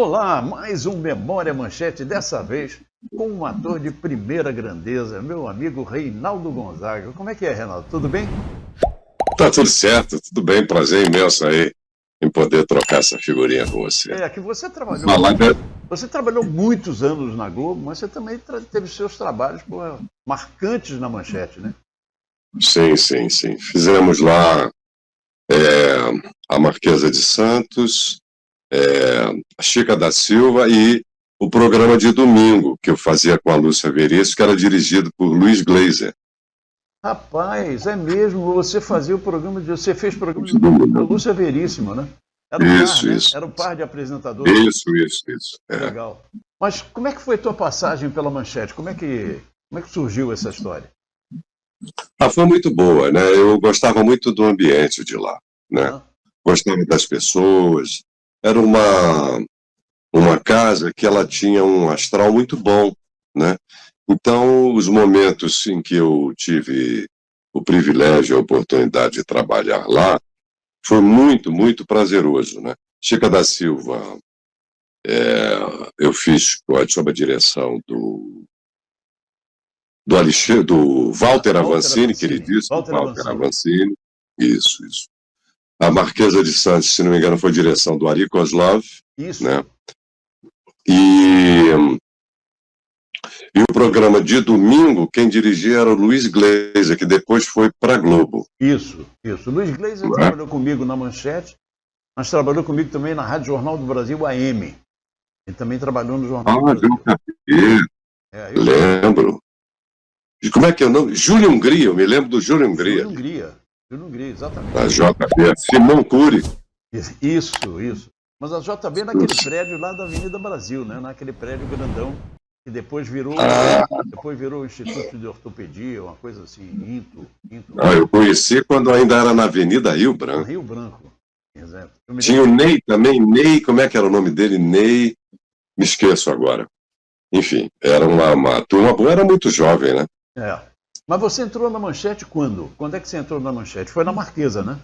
Olá, mais um Memória Manchete, dessa vez com um ator de primeira grandeza, meu amigo Reinaldo Gonzaga. Como é que é, Reinaldo? Tudo bem? Tá tudo certo, tudo bem, prazer imenso aí em poder trocar essa figurinha com você. Que você trabalhou, Falar de... você trabalhou muitos anos na Globo, mas você também teve seus trabalhos marcantes na Manchete, né? Sim. Fizemos lá a Marquesa de Santos, a Chica da Silva e o programa de domingo que eu fazia com a Lúcia Veríssimo, que era dirigido por Luiz Gleiser. Rapaz, é mesmo, você fazia o programa você fez o programa de domingo com a Lúcia Veríssimo, né? Era o par, né? Era o par de apresentadores. Isso. Legal. Mas como é que foi a tua passagem pela Manchete? Como é que surgiu essa história? Foi muito boa, né? Eu gostava muito do ambiente de lá, né? Gostava das pessoas. Era uma casa que ela tinha um astral muito bom, né? Então, os momentos em que eu tive o privilégio e a oportunidade de trabalhar lá, foi muito prazeroso, né? Chica da Silva, eu fiz sob a direção do Walter Avancini, queridíssimo Walter Avancini. Isso. A Marquesa de Santos, se não me engano, foi direção do Ari Kozlov. Isso. Né? E o programa de domingo, quem dirigia era o Luiz Gleiser, que depois foi para a Globo. Isso. O Luiz Gleiser trabalhou comigo na Manchete, mas trabalhou comigo também na Rádio Jornal do Brasil, AM. Ele também trabalhou no Jornal do Brasil. Lembro. E como é que é o nome? Júlio Hungria, eu me lembro do Júlio Hungria. Júlio Hungria, exatamente. A JB, Simão Cury. Isso. Mas a JB naquele prédio lá da Avenida Brasil, né? Naquele prédio grandão, que depois virou o Instituto de Ortopedia, uma coisa assim, INTO. Eu conheci quando ainda era na Avenida Rio Branco. Rio Branco, exato. Tinha o Ney também, como é que era o nome dele? Ney, me esqueço agora. Enfim, era uma turma boa, era muito jovem, né? Mas você entrou na Manchete quando? Quando é que você entrou na Manchete? Foi na Marquesa, né?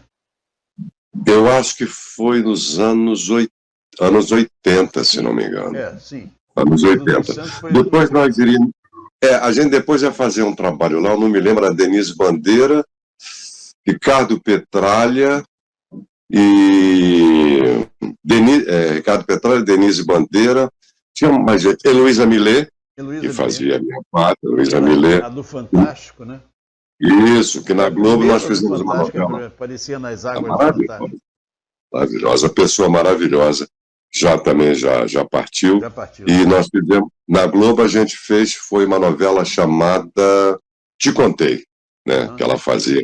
Eu acho que foi nos anos 80, se não me engano. Sim. Anos 80. Depois nós iríamos... a gente depois ia fazer um trabalho lá, eu não me lembro, a Denise Bandeira, Ricardo Petralha e... Ricardo Petralha, Denise Bandeira, tinha mais gente, Heloísa Millet, que fazia a minha parte, Heloísa Millet. A do Fantástico, né? Isso, que na Globo nós fizemos uma novela. Aparecia nas águas do Fantástico. Maravilhosa, pessoa maravilhosa. Já partiu. E nós fizemos, na Globo a gente foi uma novela chamada Te Contei, né? Que ela fazia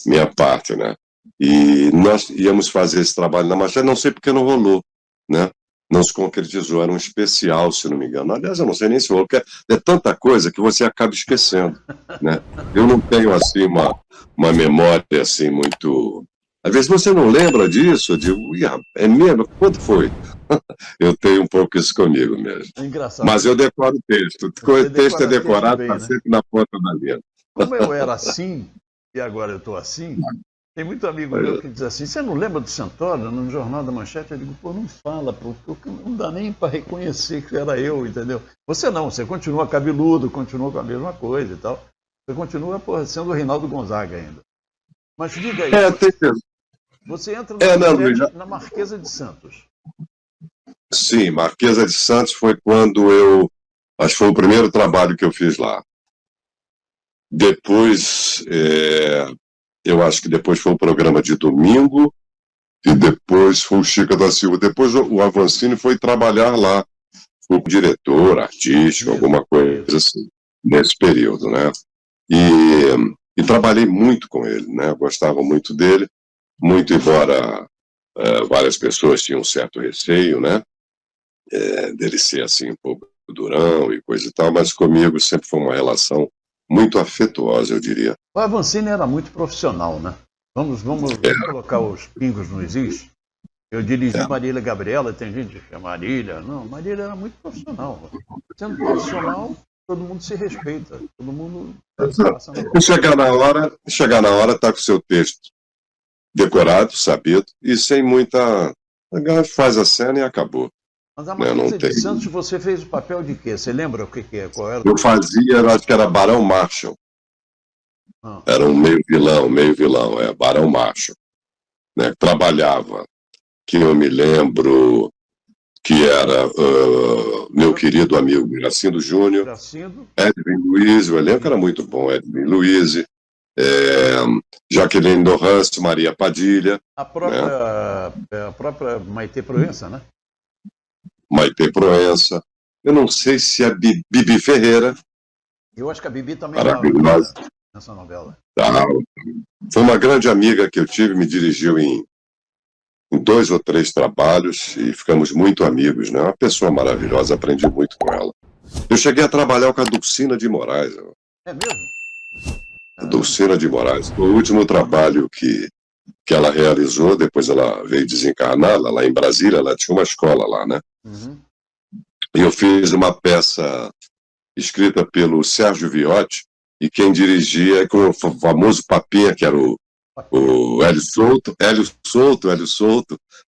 minha parte, né? E nós íamos fazer esse trabalho na Manchete, não sei porque não rolou, né? Não se concretizou, era um especial, se não me engano. Aliás, eu não sei nem se rolou, porque é tanta coisa que você acaba esquecendo, né? Eu não tenho, assim, uma memória, assim, muito... Às vezes você não lembra disso, eu digo, é mesmo? Quanto foi? Eu tenho um pouco isso comigo mesmo. É engraçado. Mas eu decoro o texto. O texto é decorado, está sempre na ponta da linha. Como eu era assim, e agora eu estou assim, tem muito amigo meu que diz assim, você não lembra do Santoro, no Jornal da Manchete? Eu digo, não fala, porque não dá nem para reconhecer que era eu, entendeu? Você não, você continua cabeludo, continua com a mesma coisa e tal. Você continua sendo o Reinaldo Gonzaga ainda. Mas diga aí, você entra na Marquesa de Santos. Sim, Marquesa de Santos foi quando acho que foi o primeiro trabalho que eu fiz lá. Depois, eu acho que depois foi o programa de domingo, e depois foi o Chica da Silva. Depois o Avancini foi trabalhar lá, foi diretor artístico, alguma coisa assim, nesse período, né? E trabalhei muito com ele, né? Eu gostava muito dele, muito embora várias pessoas tinham um certo receio, né? Dele ser assim um pouco durão e coisa e tal, mas comigo sempre foi uma relação muito afetuosa, eu diria. O Avancini era muito profissional, né? Vamos colocar os pingos nos is. Eu dirigi Marília Gabriela, tem gente que é Marília. Não, Marília era muito profissional. Sendo profissional, todo mundo se respeita. Todo mundo... Chegar na hora, tá com o seu texto decorado, sabido, e sem muita... Faz a cena e acabou. Mas a Né? Marquesa de Santos, você fez o papel de quê? Você lembra o que é? Qual era? Eu fazia, acho que era Barão Marshall. Era um meio vilão, Barão Marshall. Né? Trabalhava, que eu me lembro que era meu querido amigo Gracindo Júnior, Edwin Luiz, o elenco era muito bom, Edwin Luiz, Jaqueline Dorrance, Maria Padilha. A própria Maitê Proença, né? Maitê Proença. Eu não sei se é Bibi Ferreira. Eu acho que a Bibi também estava nessa novela. Foi uma grande amiga que eu tive, me dirigiu em 2 ou 3 trabalhos e ficamos muito amigos, né? Uma pessoa maravilhosa, aprendi muito com ela. Eu cheguei a trabalhar com a Dulcina de Moraes. É mesmo? A Dulcina de Moraes. Foi o último trabalho que ela realizou, depois ela veio desencarnar, lá em Brasília, ela tinha uma escola lá, né? E eu fiz uma peça escrita pelo Sérgio Viotti, e quem dirigia com o famoso Papinha, que era o Hélio Souto,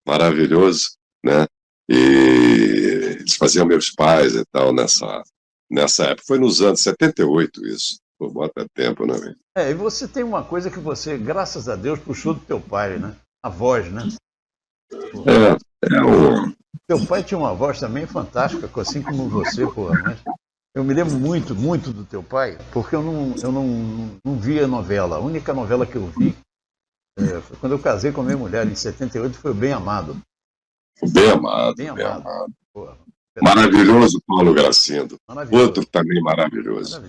maravilhoso, né? E eles faziam meus pais e tal nessa época. Foi nos anos 78 isso. Pô, bota tempo, né? E você tem uma coisa que você, graças a Deus, puxou do teu pai, né? A voz, né? Teu pai tinha uma voz também fantástica, assim como você, porra, mas eu me lembro muito, muito do teu pai, porque eu não via novela. A única novela que eu vi foi quando eu casei com a minha mulher, em 78, foi o Bem Amado. Bem Amado. Porra, maravilhoso Paulo Gracindo. Outro também maravilhoso.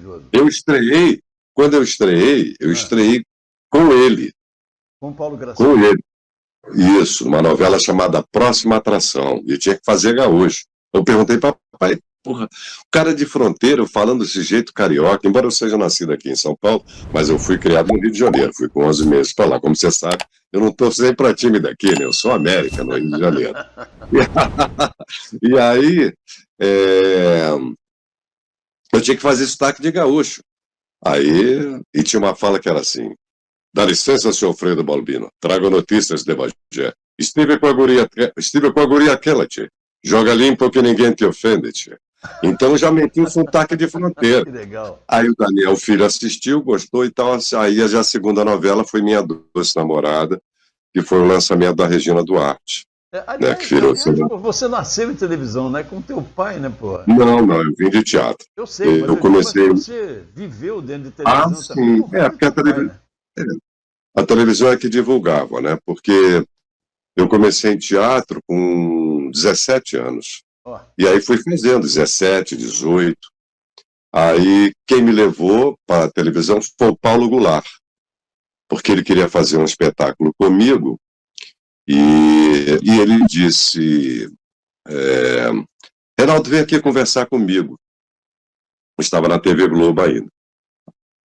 Quando eu estreiei com ele. Com o Paulo Gracindo. Com ele. Isso, uma novela chamada Próxima Atração, e tinha que fazer gaúcho. Eu perguntei para papai, porra, o cara de fronteira falando desse jeito carioca, embora eu seja nascido aqui em São Paulo, mas eu fui criado no Rio de Janeiro, fui com 11 meses para lá, como você sabe, eu não estou sempre para time daqui, né? Eu sou América, no Rio de Janeiro. E aí, eu tinha que fazer sotaque de gaúcho. Aí, e tinha uma fala que era assim: dá licença, senhor Fredo Balbino, trago notícias de Bagé. Estive com a guria aquela, tchê. Joga limpo que ninguém te ofende, tchê. Então já meti um sotaque de fronteira. Que legal. Aí o Daniel Filho assistiu, gostou e tal. Aí já a segunda novela foi Minha Doce Namorada, que foi o lançamento da Regina Duarte. Aliás, você nasceu em televisão, né? Com teu pai, né, pô? Não, eu vim de teatro. Eu sei, mas comecei... você viveu dentro de televisão também. Sim. Porque a televisão é que divulgava, né? Porque eu comecei em teatro com 17 anos. E aí fui fazendo 17, 18. Aí quem me levou para a televisão foi o Paulo Goulart, porque ele queria fazer um espetáculo comigo. E ele disse, Reinaldo, vem aqui conversar comigo. Eu estava na TV Globo ainda.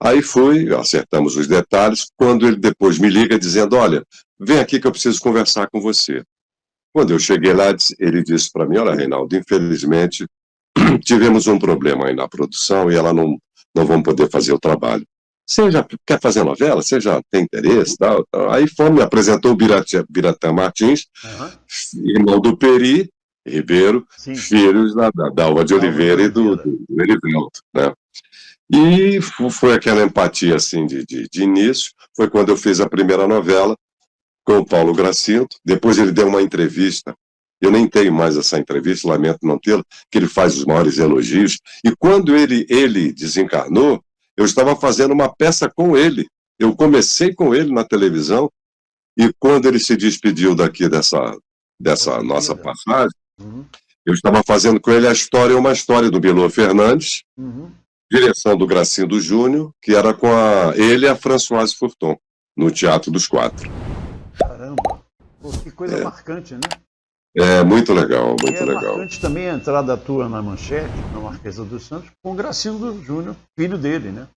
Aí fui, acertamos os detalhes, quando ele depois me liga dizendo, olha, vem aqui que eu preciso conversar com você. Quando eu cheguei lá, ele disse para mim, olha, Reinaldo, infelizmente tivemos um problema aí na produção e ela não vão poder fazer o trabalho. Você já quer fazer novela? Você já tem interesse? Tal? Aí me apresentou o Biratã Martins, irmão do Peri Ribeiro, filhos da Dalva de Oliveira e do Erivelto, né? E foi aquela empatia assim de início. Foi quando eu fiz a primeira novela com o Paulo Gracindo. Depois ele deu uma entrevista. Eu nem tenho mais essa entrevista, lamento não tê-la, que ele faz os maiores elogios. E quando ele desencarnou, eu estava fazendo uma peça com ele. Eu comecei com ele na televisão, e quando ele se despediu daqui dessa nossa passagem, eu estava fazendo com ele uma história do Milor Fernandes, direção do Gracindo Júnior, que era com ele e a Françoise Furton, no Teatro dos Quatro. Caramba! Pô, que coisa marcante, né? Muito legal, muito legal. É marcante também a entrada tua na Manchete, na Marquesa dos Santos, com o Gracindo Júnior, filho dele, né?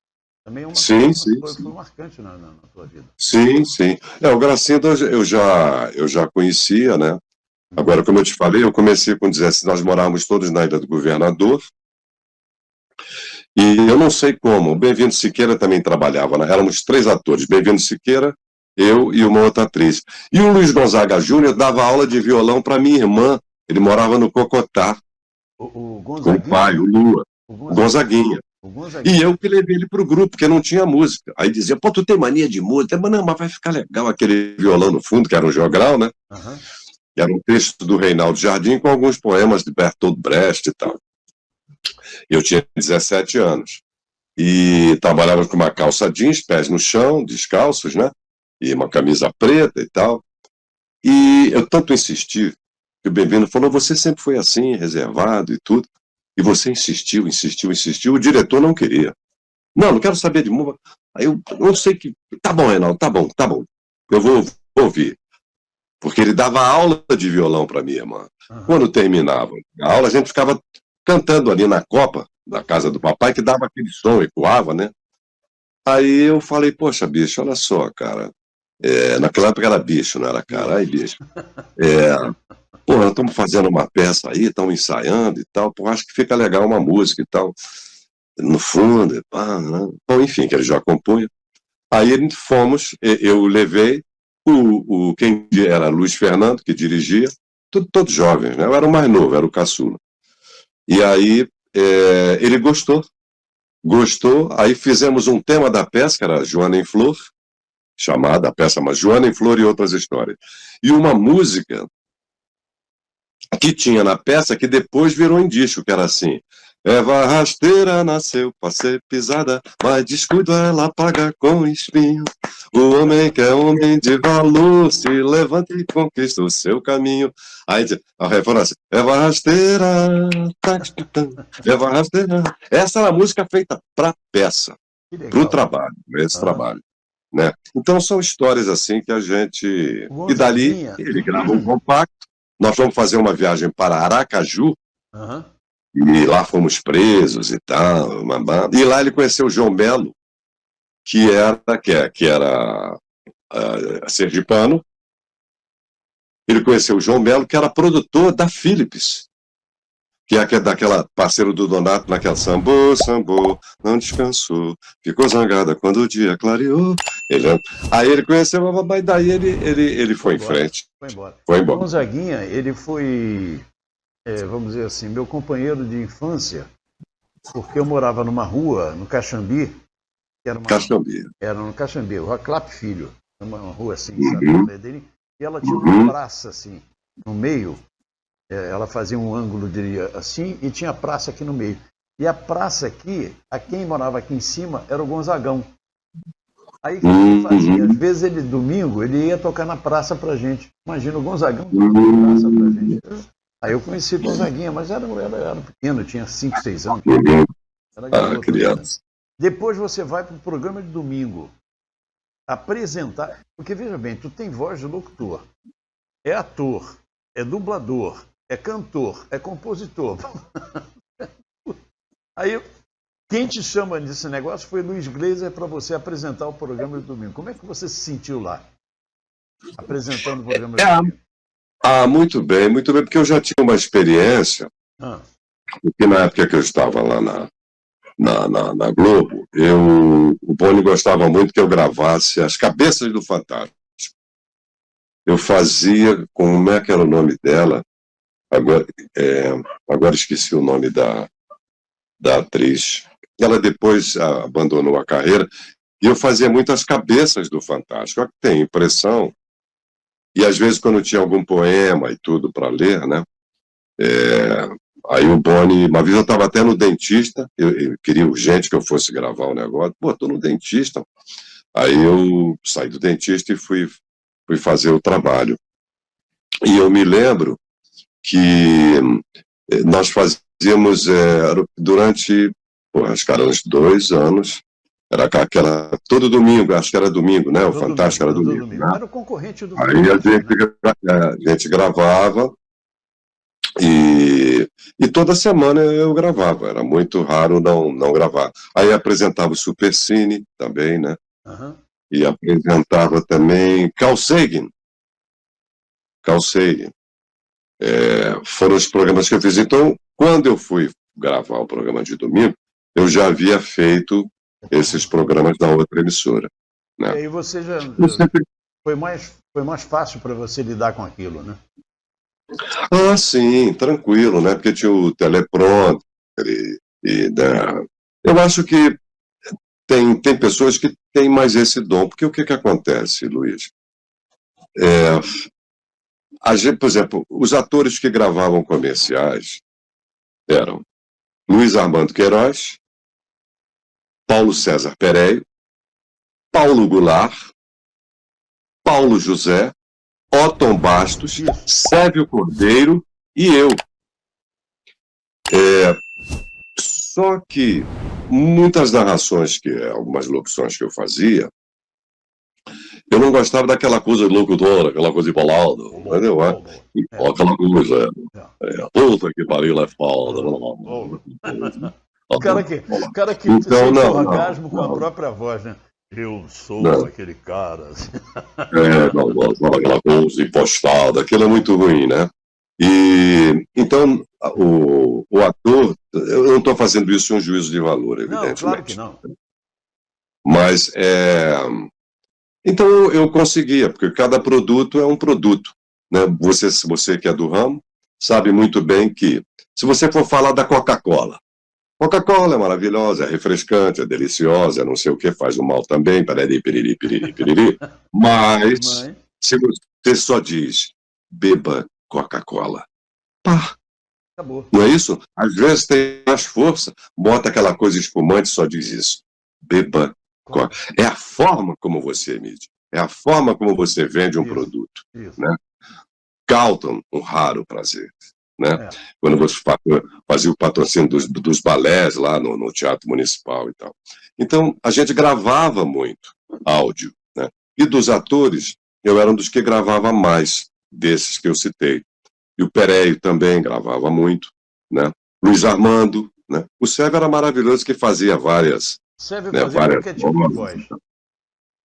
Também é uma coisa foi marcante na tua vida. Sim. O Gracindo eu já conhecia, né? Agora, como eu te falei, eu comecei com 17, nós morávamos todos na Ilha do Governador, e eu não sei como, o Bem-vindo Siqueira também trabalhava, né? Éramos 3 atores, Bem-vindo Siqueira, eu e uma outra atriz. E o Luiz Gonzaga Júnior dava aula de violão para minha irmã, Ele morava no Cocotá, o com o pai, o Lua, o Gonzaguinha. E eu que levei ele pro grupo, porque não tinha música. Aí dizia, pô, tu tem mania de música? Mas não, mas vai ficar legal aquele violão no fundo, que era um jogral, né? Uhum. Era um texto do Reinaldo Jardim com alguns poemas de Bertolt Brecht e tal. Eu tinha 17 anos. E trabalhava com uma calça jeans, pés no chão, descalços, né? E uma camisa preta e tal. E eu tanto insisti, que o Bem-vindo falou, você sempre foi assim, reservado e tudo. E você insistiu, o diretor não queria. Não quero saber de música. Aí eu não sei que... Tá bom, Reinaldo, tá bom. Eu vou ouvir. Porque ele dava aula de violão para minha irmã. Uhum. Quando terminava a aula, a gente ficava cantando ali na copa da casa do papai, que dava aquele som, ecoava, né? Aí eu falei, poxa, bicho, olha só, cara. Naquela época era bicho, não era cara. Aí, bicho. Nós estamos fazendo uma peça aí, estamos ensaiando e tal. Pô, acho que fica legal uma música e tal. No fundo, bom, enfim, que ele já compunha. Aí fomos, eu levei quem era Luiz Fernando, que dirigia, todos jovens, né? Eu era o mais novo, era o caçula. E aí ele gostou, aí fizemos um tema da peça, que era Joana em Flor, chamada a peça, mas Joana em Flor e Outras Histórias. E uma música que tinha na peça, que depois virou em disco, que era assim: Eva rasteira nasceu pra ser pisada, mas descuido ela paga com espinho. O homem que é homem de valor se levanta e conquista o seu caminho. Aí a refrão assim: Eva rasteira, Eva rasteira. Essa era a música feita pra peça, pro trabalho, esse trabalho. Né? Então são histórias assim que a gente... E dali ele gravou um compacto. Nós fomos fazer uma viagem para Aracaju, e lá fomos presos e tal. E lá ele conheceu o João Melo, que era sergipano. Ele conheceu o João Melo, que era produtor da Philips, que é daquela parceiro do Donato naquela Sambô, não descansou, ficou zangada quando o dia clareou. Aí ele conheceu, mas daí ele foi em frente. Foi embora. O Gonzaguinha, ele foi, vamos dizer assim, meu companheiro de infância, porque eu morava numa rua, no Caxambi, que era no Caxambi, Rua Clap Filho, uma rua assim, sabe? E ela tinha uma praça assim, no meio. Ela fazia um ângulo assim e tinha a praça aqui no meio. E a praça aqui, quem morava aqui em cima era o Gonzagão. Aí o que ele fazia? Às vezes domingo, ele ia tocar na praça pra gente. Imagina, o Gonzagão tocando na praça pra gente. Aí eu conheci o Gonzaguinha, mas era pequeno, tinha 5, 6 anos. Era garoto, criança. Depois você vai para o programa de domingo apresentar, porque veja bem, tu tem voz de locutor, é ator, é dublador, é cantor, é compositor. Aí, quem te chama desse negócio foi Luiz Gleiser para você apresentar o programa de domingo. Como é que você se sentiu lá, apresentando o programa de domingo? Muito bem, porque eu já tinha uma experiência, porque na época que eu estava lá na Globo, o Boni gostava muito que eu gravasse as cabeças do Fantástico. Eu fazia, como é que era o nome dela? Agora esqueci o nome da atriz. Ela depois abandonou a carreira, e eu fazia muitas cabeças do Fantástico. Eu tenho impressão, e às vezes quando tinha algum poema e tudo para ler, né? Aí o Boni, uma vez eu estava até no dentista, eu queria urgente que eu fosse gravar o negócio. Pô, estou no dentista. Aí eu saí do dentista e fui fazer o trabalho. E eu me lembro que nós fazíamos durante, acho que eram uns 2 anos, era aquela, todo domingo, acho que era domingo, né? O Fantástico era domingo. Né? Era o concorrente do Aí a gente gravava, e toda semana eu gravava, era muito raro não gravar. Aí apresentava o Supercine também, né? E apresentava também Carl Sagan. Foram os programas que eu fiz. Então, quando eu fui gravar o programa de domingo, eu já havia feito esses programas da outra emissora. Né? E aí você já... Foi mais fácil para você lidar com aquilo, né? Ah, sim, tranquilo, né? Porque tinha o teleprompter né? Eu acho que tem pessoas que têm mais esse dom, porque o que acontece, Luiz? Por exemplo, os atores que gravavam comerciais eram Luiz Armando Queiroz, Paulo César Pereio, Paulo Goulart, Paulo José, Otton Bastos, Sérvio Cordeiro e eu. Só que muitas narrações, algumas locuções que eu fazia, eu não gostava daquela coisa de locutor, aquela coisa de balada, entendeu? Aquela coisa, puta que pariu, é foda. O cara que então, sente não, orgasmo com a própria voz, né? Eu sou aquele cara. Aquela coisa impostada, aquilo é muito ruim, né? Então, o ator, eu não estou fazendo isso em um juízo de valor, evidentemente. Não, claro que não. Mas, então eu conseguia, porque cada produto é um produto, né? Você que é do ramo, sabe muito bem que, se você for falar da Coca-Cola é maravilhosa, é refrescante, é deliciosa, não sei o que, faz o mal também, piriri, piriri, piriri, piriri. Mas, se você só diz, beba Coca-Cola, pá, acabou. Não é isso? Às vezes tem mais força, bota aquela coisa espumante e só diz isso. Beba Coca. É a forma como você emite, é a forma como você vende um produto. Né? Carlton, um raro prazer. Né? Quando você fazia o patrocínio dos balés lá no Teatro Municipal e tal. Então, a gente gravava muito áudio. Né? E dos atores, eu era um dos que gravava mais desses que eu citei. E o Pereio também gravava muito. Né? Luiz Armando. Né? O Sérgio era maravilhoso, que fazia várias... Sérgio fazia qualquer tipo de voz.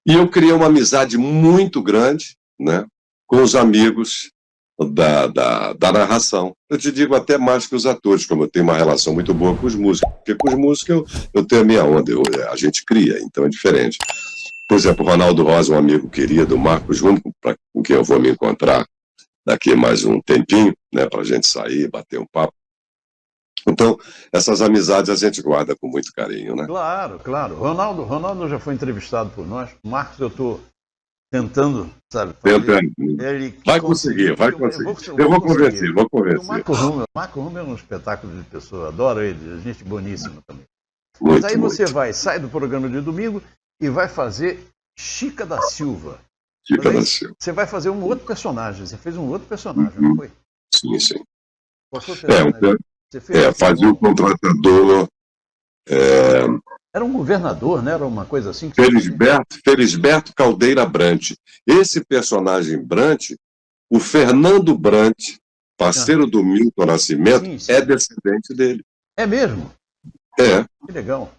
E eu criei uma amizade muito grande, né, com os amigos da narração. Eu te digo até mais que os atores, como eu tenho uma relação muito boa com os músicos, porque com os músicos eu tenho a minha onda, a gente cria, então é diferente. Por exemplo, o Ronaldo Rosa, um amigo querido, o Marcos Rumo, com quem eu vou me encontrar daqui mais um tempinho, né, para a gente sair, bater um papo. Então, essas amizades a gente guarda com muito carinho, né? Claro, claro. Ronaldo já foi entrevistado por nós. Marcos, eu estou tentando, sabe? Tentando. Vai conseguir. Eu vou convencer. O Marco Rumo é um espetáculo de pessoa, adoro ele, gente boníssima também. Muito, Mas aí você sai do programa de domingo e vai fazer Chica da Silva. Chica da Silva. Você vai fazer um outro personagem. Você fez um outro personagem, não foi? Sim, sim. Qual foi o personagem? Fazia o contratador. Era um governador, né? Era uma coisa assim. Felisberto Caldeira Brant. Esse personagem Brant, o Fernando Brant, parceiro do Milton Nascimento, sim. É descendente dele. É mesmo? É. Que legal.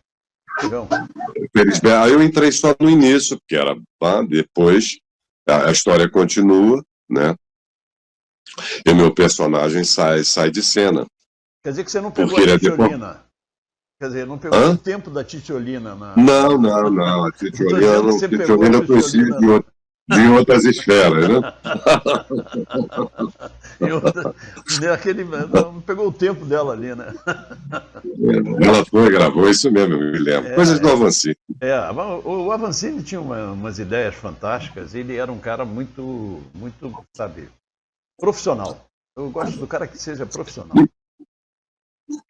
Aí eu entrei só no início, porque era depois a história continua, né? E meu personagem sai de cena. Quer dizer que você não pegou a Titiolina? Quer dizer, não pegou o tempo da Titiolina? Não. A Titiolina eu conheci de outras esferas, né? Não pegou o tempo dela ali, né? Ela gravou, isso mesmo, eu me lembro. Coisas do Avancini. O Avancini tinha umas ideias fantásticas, ele era um cara muito, sabe, profissional. Eu gosto do cara que seja profissional.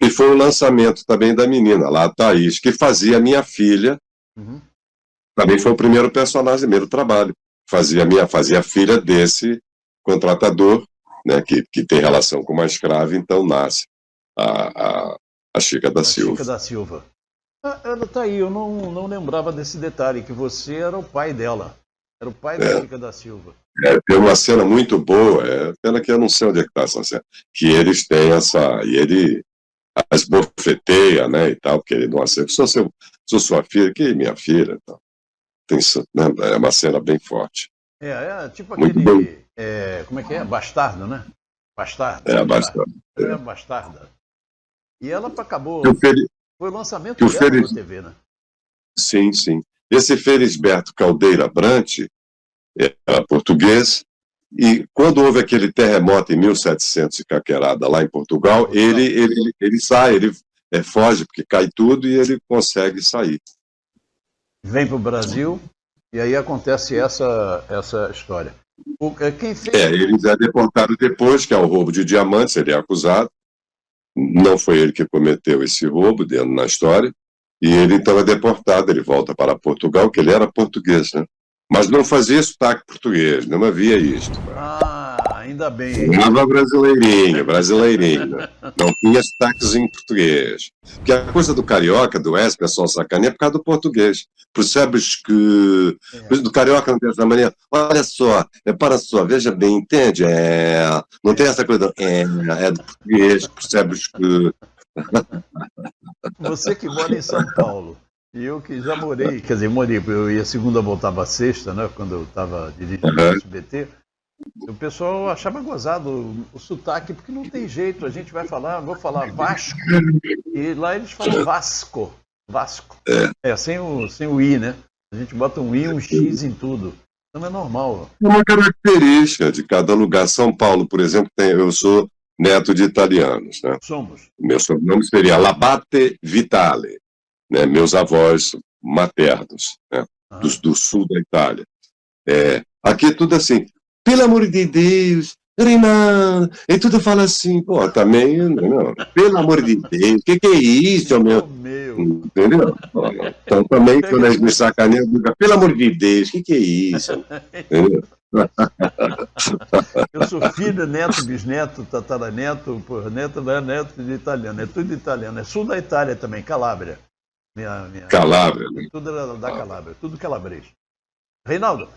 E foi o lançamento também da menina, lá a Thaís, que fazia minha filha. Também foi o primeiro personagem, primeiro trabalho. Fazia a filha desse contratador, né, que tem relação com uma escrava, então nasce a Chica da Silva. Chica da Silva. Ela tá aí, eu não lembrava desse detalhe, que você era o pai dela. Era o pai da Chica da Silva. Tem uma cena muito boa, pena que eu não sei onde é que está essa cena, que eles têm e ele as bofeteia, né, e tal, porque ele não aceita, sou sua filha, que minha filha, tal. Tem, né, é uma cena bem forte. Tipo aquele, como é que é? Bastardo, né? Bastardo. Bastardo. Ela é bastarda. E ela acabou, foi o lançamento dela na TV, né? Sim. Esse Felisberto Caldeira Brant era português, E quando houve aquele terremoto em 1700 e caquerada lá em Portugal, ele sai, ele foge, porque cai tudo e ele consegue sair. Vem para o Brasil e aí acontece essa história. Quem fez... Ele é deportado depois, que é o roubo de diamantes, ele é acusado. Não foi ele que cometeu esse roubo dentro na história. E ele então é deportado, ele volta para Portugal, que ele era português, né? Mas não fazia sotaque português, não havia isto. Ainda bem. Falava brasileirinho. Não tinha sotaques em português. Porque a coisa do carioca, do S, pessoal sacaneia, é por causa do português. Percebes que... Do carioca não tem essa maneira. Olha só, para só, veja bem, entende? Não tem essa coisa... É do português, percebes que... Você que mora em São Paulo, e eu que já morei, quer dizer, eu ia segunda, voltava a sexta, né, quando eu estava dirigindo o SBT, o pessoal achava gozado o sotaque, porque não tem jeito, a gente vai falar, vou falar Vasco, e lá eles falam Vasco. Sem o I, né? A gente bota um I e um X em tudo. Então é normal. É uma característica de cada lugar. São Paulo, por exemplo, eu sou neto de italianos, né? Somos. Meu sobrenome seria Labate Vitale, né? Meus avós maternos, né? Do sul da Itália. Aqui é tudo assim, pelo amor de Deus, Reinaldo, e tudo fala assim, pô, também, não, pelo amor de Deus, o que é isso, meu? Entendeu? Então também, quando a gente me sacaneia, eu digo, pelo amor de Deus, o que é isso? Entendeu? Eu sou filho, neto, bisneto, tataraneto, neto de italiano, é tudo italiano, é sul da Itália também, Calábria. Calábria, né? Tudo era da Calábria, tudo calabrês. Reinaldo,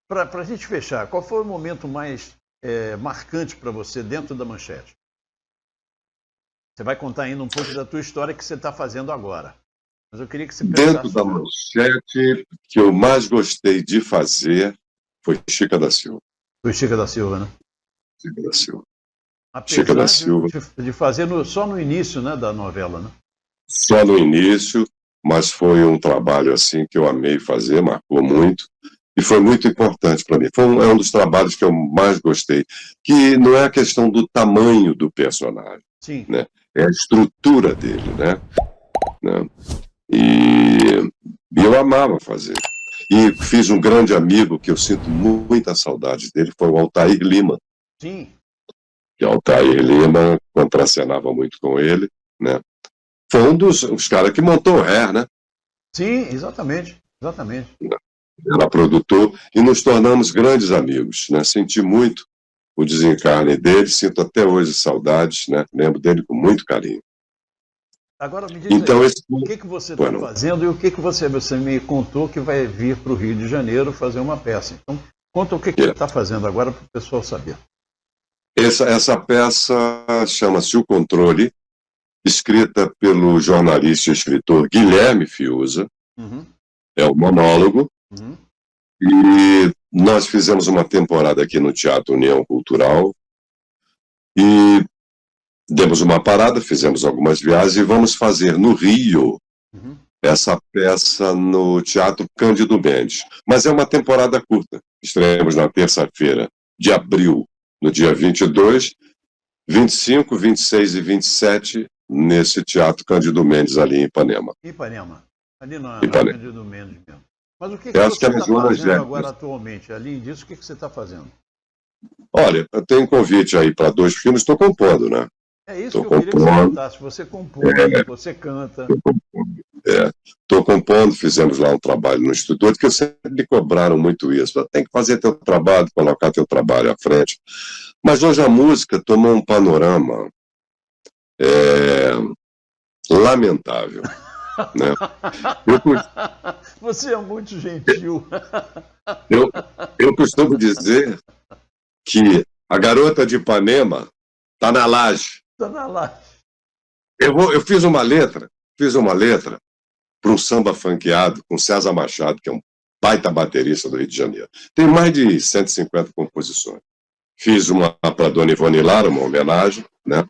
para a gente fechar, qual foi o momento mais marcante para você dentro da Manchete? Você vai contar ainda um pouco da tua história que você está fazendo agora. Mas eu queria que você pensasse... Dentro da Manchete, que eu mais gostei de fazer foi Chica da Silva. Foi Chica da Silva, né? Chica da Silva. Apesar Chica da Silva. de fazer só no início, né, da novela, né? Só no início, mas foi um trabalho assim que eu amei fazer, marcou muito. E foi muito importante para mim. É um dos trabalhos que eu mais gostei. Que não é a questão do tamanho do personagem. Sim. Né? É a estrutura dele, né? E eu amava fazer. E fiz um grande amigo que eu sinto muita saudade dele, foi o Altair Lima. Sim. Que Altair Lima, contracenava muito com ele, né? Foi um dos caras que montou o Hair, né? Sim, exatamente. Era produtor e nos tornamos grandes amigos, né? Senti muito o desencarne dele, sinto até hoje saudades, né? Lembro dele com muito carinho. Agora me diz então, aí, o que você está fazendo e o que você me contou que vai vir para o Rio de Janeiro fazer uma peça. Então, conta o que você está fazendo agora para o pessoal saber. Essa peça chama-se O Controle, escrita pelo jornalista e escritor Guilherme Fiuza. É o monólogo. E nós fizemos uma temporada aqui no Teatro União Cultural e demos uma parada, fizemos algumas viagens e vamos fazer no Rio essa peça no Teatro Cândido Mendes. Mas é uma temporada curta. Estreamos na terça-feira de abril, no dia 22, 25, 26 e 27, nesse Teatro Cândido Mendes, ali em Ipanema. Ali na Cândido Mendes mesmo. Mas o que você está fazendo agora atualmente? Além disso, o que você está fazendo? Olha, eu tenho um convite aí para 2 filmes, estou compondo, né? É isso que eu queria que você contasse. Você compõe, você canta. Estou compondo, fizemos lá um trabalho no Instituto, que sempre me cobraram muito isso. Tem que fazer teu trabalho, colocar teu trabalho à frente. Mas hoje a música tomou um panorama lamentável. Né? Você é muito gentil. Eu costumo dizer que a garota de Ipanema está na laje. Está na laje. Eu fiz uma letra para um samba funkeado com César Machado, que é um baita baterista do Rio de Janeiro. Tem mais de 150 composições. Fiz uma para Dona Ivone Lara, uma homenagem, né?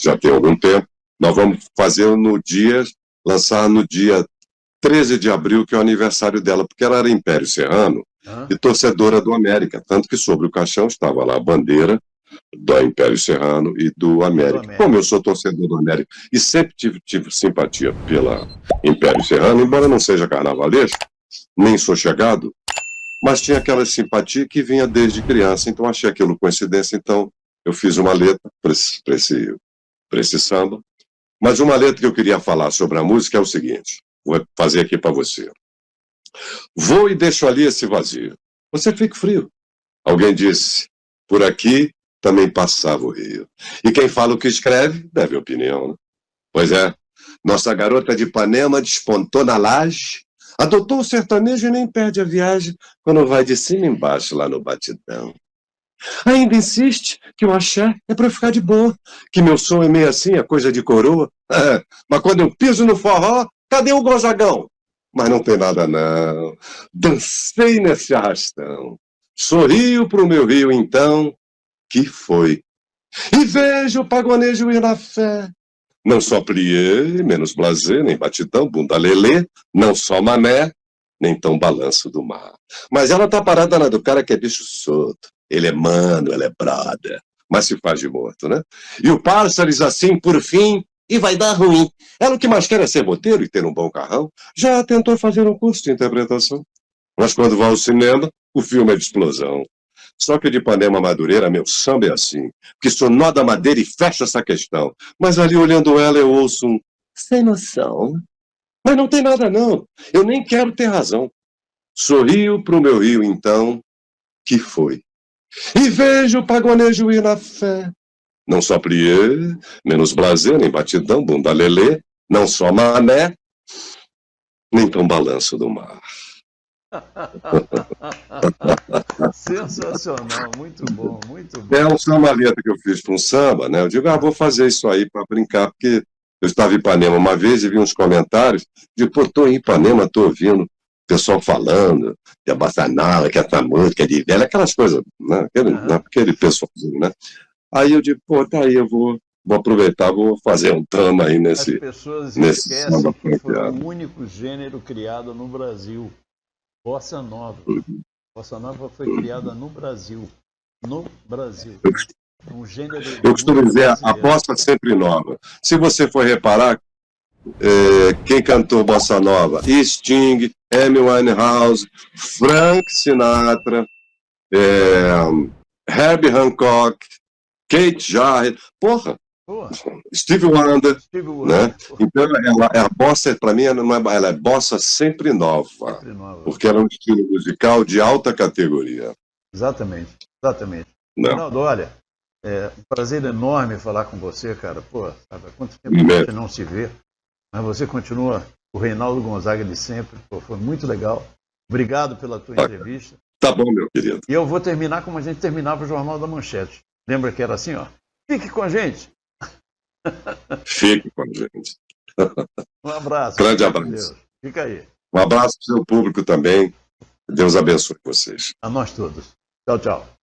Já tem algum tempo. Nós vamos fazer lançar no dia 13 de abril, que é o aniversário dela, porque ela era Império Serrano e torcedora do América, tanto que sobre o caixão estava lá a bandeira do Império Serrano e do América. Como eu sou torcedor do América e sempre tive simpatia pela Império Serrano, embora não seja carnavalesco, nem sou chegado, mas tinha aquela simpatia que vinha desde criança, então achei aquilo coincidência, então eu fiz uma letra para esse samba. Mas uma letra que eu queria falar sobre a música é o seguinte, vou fazer aqui para você. Vou e deixo ali esse vazio. Você fica frio. Alguém disse, por aqui também passava o rio. E quem fala o que escreve, deve opinião, né? Pois é, nossa garota de Ipanema despontou na laje, adotou o sertanejo e nem perde a viagem quando vai de cima e embaixo lá no batidão. Ainda insiste que o axé é pra ficar de boa, que meu som é meio assim, é coisa de coroa. Mas quando eu piso no forró, cadê o Gonzagão? Mas não tem nada não, dancei nesse arrastão, sorrio pro meu rio então, que foi. E vejo o pagonejo ir na fé, não só plié, menos blasé, nem batidão, bunda lelê, não só mané, nem tão balanço do mar. Mas ela tá parada na do cara que é bicho solto. Ele é mano, ela é brother, mas se faz de morto, né? E o Pársares assim, por fim, e vai dar ruim. Ela o que mais quer é ser roteiro e ter um bom carrão. Já tentou fazer um curso de interpretação. Mas quando vai ao cinema, o filme é de explosão. Só que de Ipanema a Madureira, meu samba é assim, porque sou nó da madeira e fecho essa questão. Mas ali olhando ela eu ouço um sem noção. Mas não tem nada não, eu nem quero ter razão. Sorrio pro meu rio então, que foi. E vejo o pagonejo ir na fé. Não só plié, menos blasé, nem batidão, bunda lelê, não só mané, nem tão balanço do mar. Sensacional, muito bom, muito bom. É um samba-letra que eu fiz para um samba, né? Eu digo, vou fazer isso aí para brincar, porque eu estava em Ipanema uma vez e vi uns comentários, de pô, tô em Ipanema, tô ouvindo o pessoal falando de Abassanala, que essa música de velha, aquelas coisas, né? Aquele pessoalzinho, né? Aí eu digo, pô, tá aí, eu vou aproveitar, vou fazer um trama aí nesse. As pessoas esquecem que foi o único gênero criado no Brasil. Bossa Nova. Bossa Nova foi criada no Brasil. No Brasil. Um gênero. Eu costumo dizer, a bossa sempre nova. Se você for reparar, quem cantou Bossa Nova? Sting, Amy Winehouse, Frank Sinatra, Herbie Hancock, Kate Jarrett, Stevie Wonder, né? Então a bossa, para mim, ela é bossa sempre nova, porque ela é um estilo musical de alta categoria. Exatamente, exatamente. Ronaldo, olha, é um prazer enorme falar com você, cara. Pô, sabe, há quanto tempo a gente não se vê, mas você continua o Reinaldo Gonzaga de sempre. Pô, foi muito legal. Obrigado pela tua entrevista. Tá bom, meu querido. E eu vou terminar como a gente terminava o Jornal da Manchete. Lembra que era assim, ó? Fique com a gente. Fique com a gente. Um abraço. Grande abraço. Deus. Fica aí. Um abraço para o seu público também. Deus abençoe vocês. A nós todos. Tchau, tchau.